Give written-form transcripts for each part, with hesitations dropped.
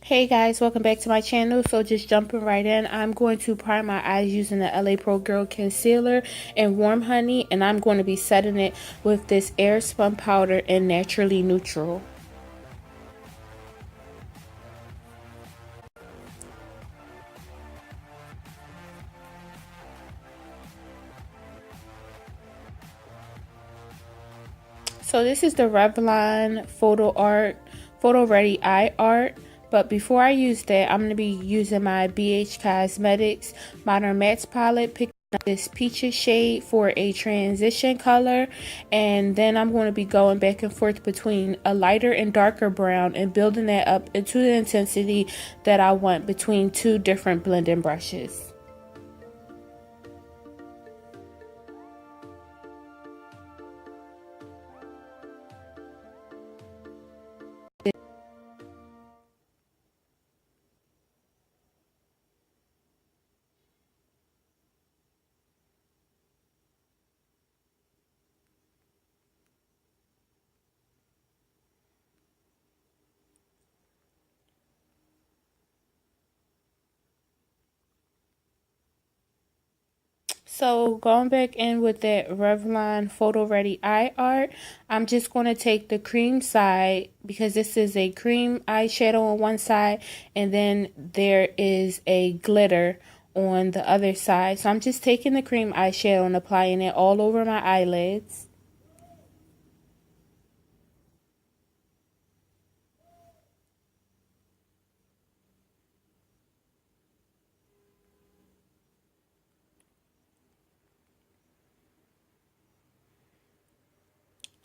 Hey guys, welcome back to my channel. So just jumping right in, I'm going to prime my eyes using the LA Pro Girl Concealer and Warm Honey, and I'm going to be setting it with this Air Spun powder in Naturally Neutral. So this is the Revlon Photo Ready Eye Art. But before I use that, I'm going to be using my BH Cosmetics Modern Mattes palette, picking up this peaches shade for a transition color. And then I'm going to be going back and forth between a lighter and darker brown and building that up into the intensity that I want between two different blending brushes. So going back in with that Revlon Photo Ready Eye Art, I'm just going to take the cream side because this is a cream eyeshadow on one side and then there is a glitter on the other side. So I'm just taking the cream eyeshadow and applying it all over my eyelids.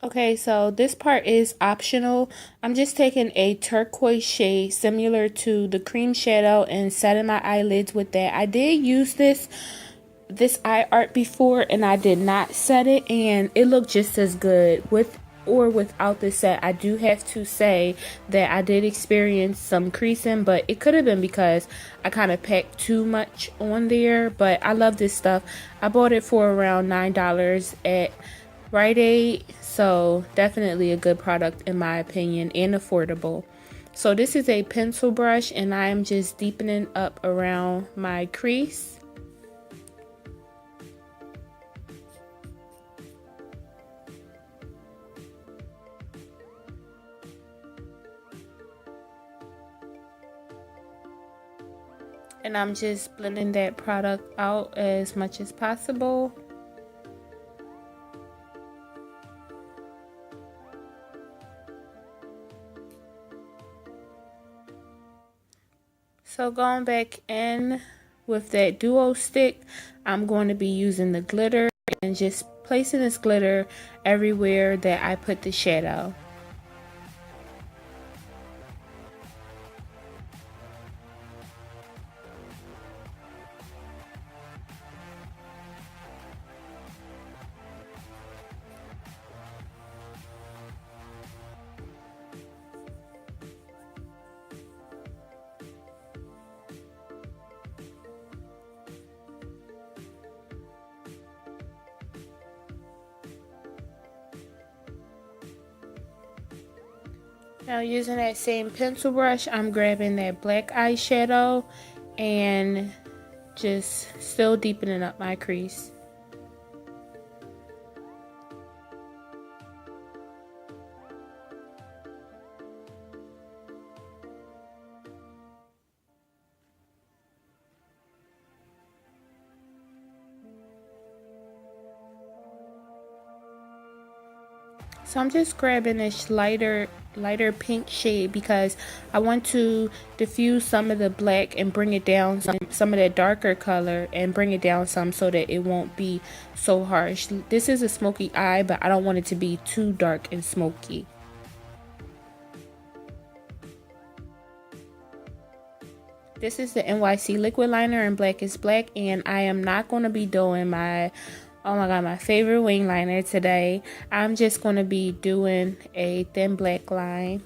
Okay, so this part is optional. I'm just taking a turquoise shade similar to the cream shadow and setting my eyelids with that. I did use this eye art before and I did not set it and it looked just as good with or without the set. I do have to say that I did experience some creasing, but it could have been because I kind of packed too much on there. But I love this stuff. I bought it for around $9 at Rite Aid, so definitely a good product in my opinion and affordable. So this is a pencil brush and I'm just deepening up around my crease. And I'm just blending that product out as much as possible. So going back in with that duo stick, I'm going to be using the glitter and just placing this glitter everywhere that I put the shadow. Now using that same pencil brush, I'm grabbing that black eyeshadow and just still deepening up my crease. So I'm just grabbing this lighter pink shade because I want to diffuse some of the black and bring it down some of that darker color and bring it down some so that it won't be so harsh. This is a smoky eye, but I don't want it to be too dark and smoky. This is the NYC liquid liner in Black is Black, and I am not going to be doing my, oh my god, my favorite wing liner today. I'm just going to be doing a thin black line.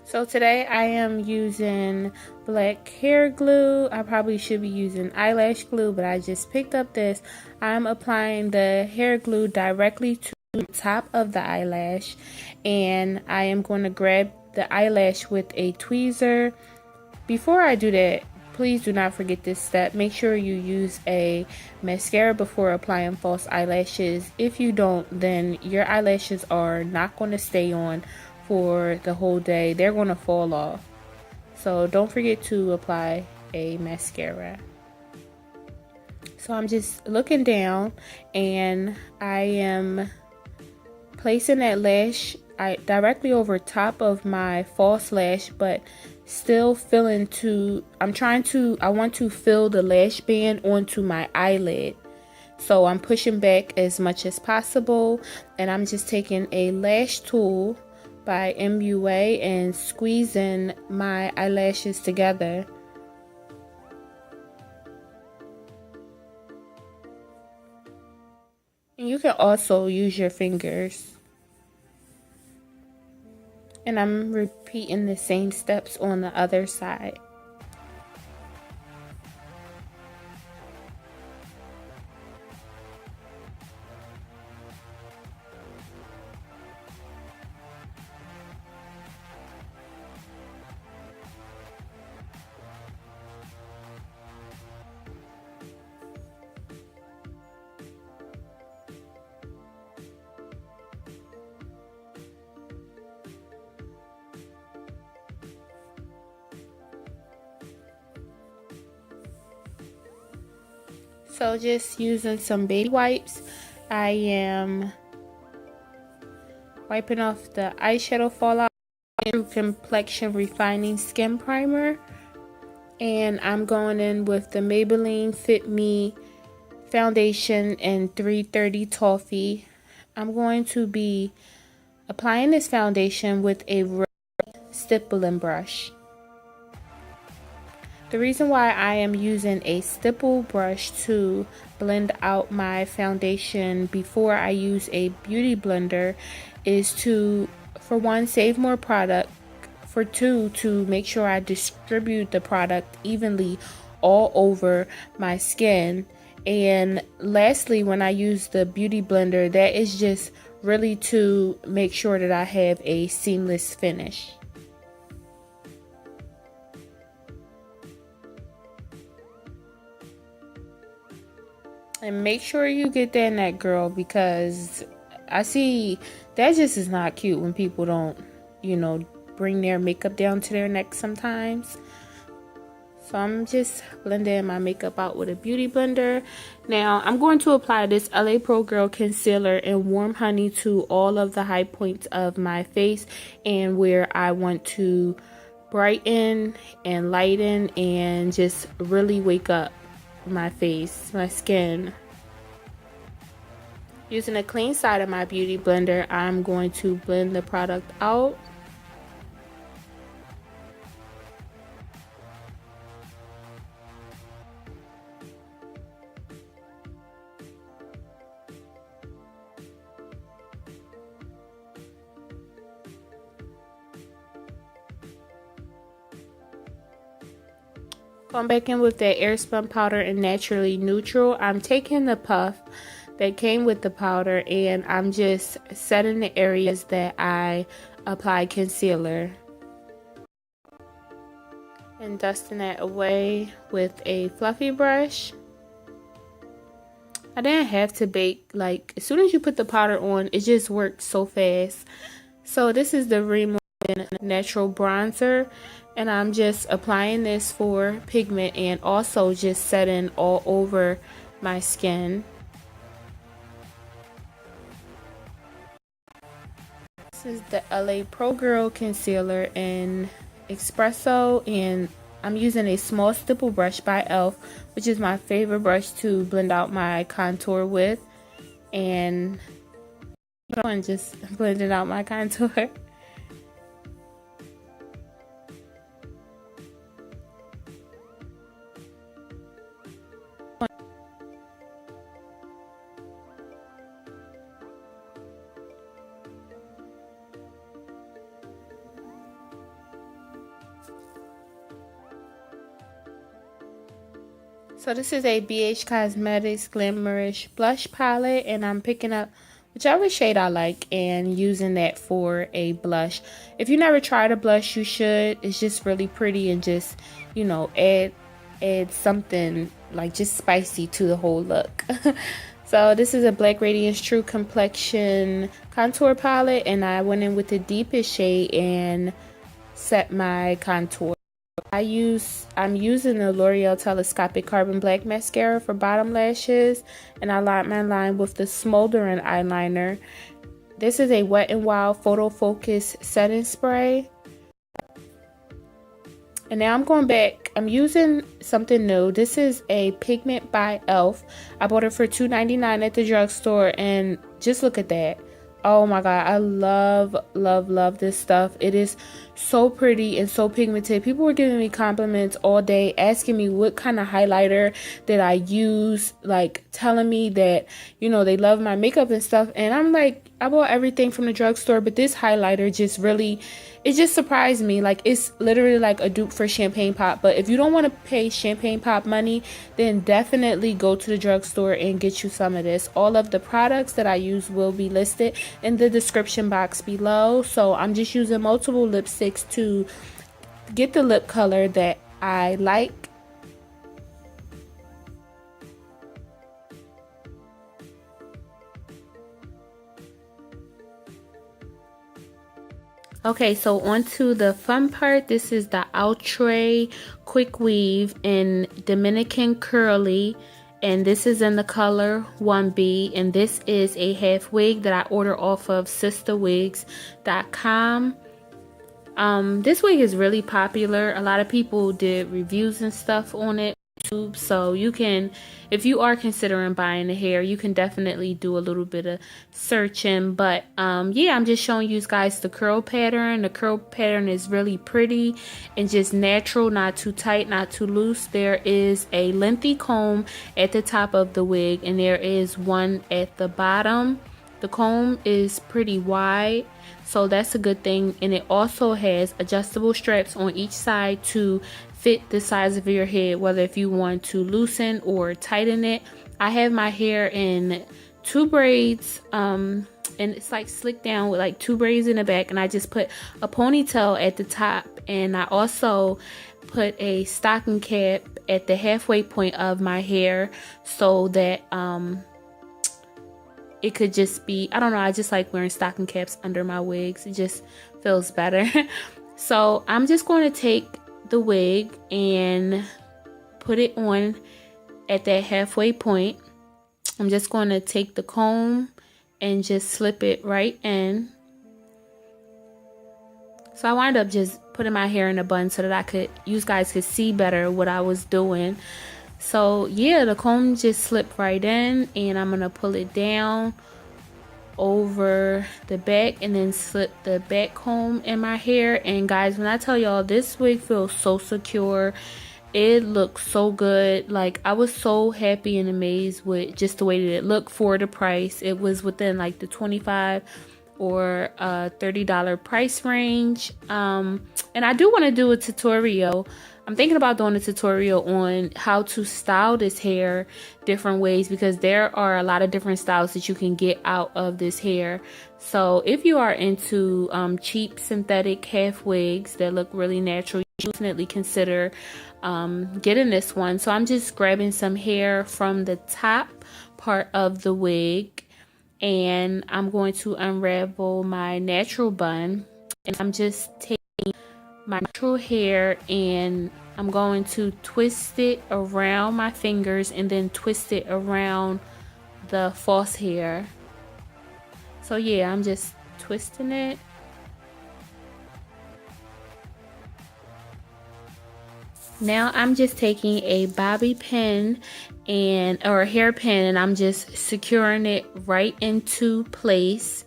So today I am using black hair glue. I probably should be using eyelash glue, but I just picked up this. I'm applying the hair glue directly to the top of the eyelash, and I am going to grab the eyelash with a tweezer. Before I do that, please do not forget this step. Make sure you use a mascara before applying false eyelashes. If you don't, then your eyelashes are not going to stay on for the whole day. They're going to fall off. So don't forget to apply a mascara. So I'm just looking down and I am placing that lash directly over top of my false lash, but still filling I want to fill the lash band onto my eyelid. So I'm pushing back as much as possible, and I'm just taking a lash tool by MUA and squeezing my eyelashes together. And you can also use your fingers. And I'm repeating the same steps on the other side. So just using some baby wipes, I am wiping off the eyeshadow fallout through complexion refining skin primer, and I'm going in with the Maybelline Fit Me foundation in 330 toffee. I'm going to be applying this foundation with a stippling brush. The reason why I am using a stipple brush to blend out my foundation before I use a beauty blender is to, for one, save more product, for two, to make sure I distribute the product evenly all over my skin, and lastly, when I use the beauty blender, that is just really to make sure that I have a seamless finish. And make sure you get that neck, girl, because I see that just is not cute when people don't, bring their makeup down to their neck sometimes. So I'm just blending my makeup out with a beauty blender. Now I'm going to apply this LA Pro Girl concealer in Warm Honey to all of the high points of my face and where I want to brighten and lighten and just really wake up my face, my skin. Using a clean side of my beauty blender, I'm going to blend the product out. Going back in with that air spun powder and naturally neutral, I'm taking the puff that came with the powder and I'm just setting the areas that I applied concealer and dusting that away with a fluffy brush. I didn't have to bake, like as soon as you put the powder on, it just worked so fast. So this is the Revlon natural bronzer, and I'm just applying this for pigment and also just setting all over my skin. This is the LA Pro Girl concealer in Expresso, and I'm using a small stipple brush by e.l.f., which is my favorite brush to blend out my contour with, and I'm just blending out my contour. So this is a BH Cosmetics Glamorous Blush Palette, and I'm picking up whichever shade I like and using that for a blush. If you never tried a blush, you should. It's just really pretty and just, you know, add something like just spicy to the whole look. So this is a Black Radiance True Complexion contour palette, and I went in with the deepest shade and set my contour. I'm using the L'Oreal Telescopic Carbon Black Mascara for bottom lashes, and I line my line with the Smoldering eyeliner. This is a Wet n Wild Photo Focus setting spray. And now I'm going back. I'm using something new. This is a pigment by e.l.f. I bought it for $2.99 at the drugstore, and just look at that. Oh my god, I love this stuff. It is so pretty and so pigmented. People were giving me compliments all day, asking me what kind of highlighter that I use, like telling me that, you know, they love my makeup and stuff. And I'm like, I bought everything from the drugstore, but this highlighter just really, it just surprised me. Like, it's literally like a dupe for Champagne Pop. But if you don't want to pay Champagne Pop money, then definitely go to the drugstore and get you some of this. All of the products that I use will be listed in the description box below. So I'm just using multiple lipsticks to get the lip color that I like. Okay, so on to the fun part. This is the Outre Quick Weave in Dominican Curly, and this is in the color 1B, and this is a half wig that I order off of sisterwigs.com. This wig is really popular. A lot of people did reviews and stuff on it. So you can, if you are considering buying the hair, you can definitely do a little bit of searching. But yeah, I'm just showing you guys the curl pattern. The curl pattern is really pretty and just natural, not too tight, not too loose. There is a lengthy comb at the top of the wig, and there is one at the bottom. The comb is pretty wide, so that's a good thing, and it also has adjustable straps on each side to fit the size of your head, whether if you want to loosen or tighten it. I have my hair in 2 braids, and it's like slicked down with like 2 braids in the back, and I just put a ponytail at the top, and I also put a stocking cap at the halfway point of my hair so that it could just be, I don't know, I just like wearing stocking caps under my wigs. It just feels better. So I'm just going to take the wig and put it on at that halfway point. I'm just going to take the comb and just slip it right in. So I wind up just putting my hair in a bun so that you guys could see better what I was doing. So yeah, the comb just slipped right in, and I'm gonna pull it down over the back and then slip the back comb in my hair. And guys, when I tell y'all, this wig feels so secure, it looks so good. Like, I was so happy and amazed with just the way that it looked for the price. It was within like the $25 or $30 price range. And I do want to do a tutorial. I'm thinking about doing a tutorial on how to style this hair different ways, because there are a lot of different styles that you can get out of this hair. So if you are into cheap synthetic half wigs that look really natural, you should definitely consider getting this one. So I'm just grabbing some hair from the top part of the wig, and I'm going to unravel my natural bun, and I'm just taking my natural hair and I'm going to twist it around my fingers and then twist it around the false hair. So yeah, I'm just twisting it. Now I'm just taking a bobby pin or a hairpin, and I'm just securing it right into place.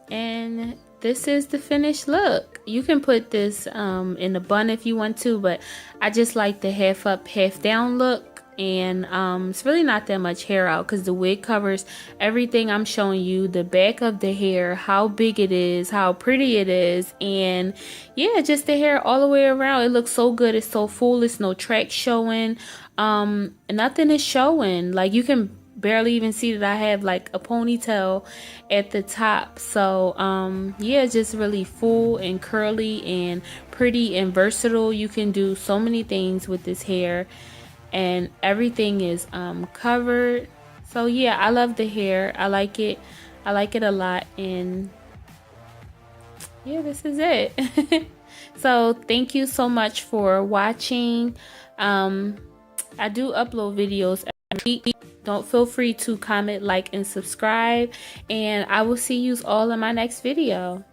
And this is the finished look. You can put this in a bun if you want to, but I just like the half up, half down look. and it's really not that much hair out because the wig covers everything I'm showing you, the back of the hair, how big it is, how pretty it is, and yeah, just the hair all the way around. It looks so good. It's so full. It's no track showing. Nothing is showing. Like, you can barely even see that I have like a ponytail at the top. So yeah, just really full and curly and pretty and versatile. You can do so many things with this hair, and everything is covered. So yeah, I love the hair. I like it a lot, and yeah, this is it. So thank you so much for watching. I do upload videos every week. Don't feel free to comment, like, and subscribe, and I will see you all in my next video.